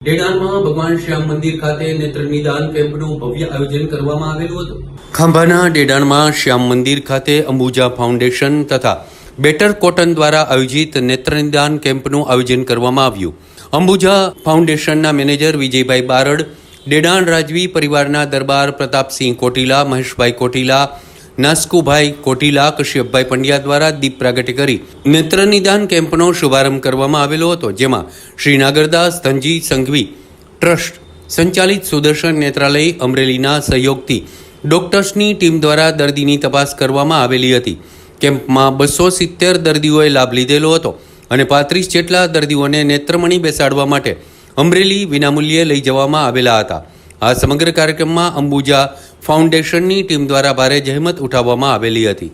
ડેડાણમાં ભગવાન શ્યામ મંદિર ખાતે નેત્ર નિદાન કેમ્પનું ભવ્ય આયોજન કરવામાં આવેલું હતું। ખાંભાના ડેડાણમાં શ્યામ મંદિર ખાતે અંબુજા ફાઉન્ડેશન તથા બેટર કોટન દ્વારા આયોજિત નેત્ર નિદાન કેમ્પનું આયોજન કરવામાં આવ્યું। અંબુજા ફાઉન્ડેશનના મેનેજર વિજયભાઈ બારડ, ડેડાણ રાજવી પરિવારના દરબાર પ્રતાપસિંહ કોટીલા, મહેશભાઈ કોટીલા, નાસ્કુભાઈ કોટીલા, કશ્યપભાઈ પંડ્યા દ્વારા દીપ પ્રાગટ્ય કરી નેત્ર નિદાન કેમ્પનો શુભારંભ કરવામાં આવેલો હતો, જેમાં શ્રી નાગરદાસ ધનજી સંઘવી ટ્રસ્ટ સંચાલિત સુદર્શન નેત્રાલય અમરેલીના સહયોગથી ડોક્ટર્સની ટીમ દ્વારા દર્દીની તપાસ કરવામાં આવેલી હતી। કેમ્પમાં 270 દર્દીઓએ લાભ લીધેલો હતો અને 35 જેટલા દર્દીઓને નેત્રમણી બેસાડવા માટે અમરેલી વિનામૂલ્યે લઈ જવામાં આવેલા હતા। આ સમગ્ર કાર્યક્રમમાં અંબુજા ફાઉન્ડેશનની ટીમ દ્વારા ભારે જહેમત ઉઠાવવામાં આવેલી હતી।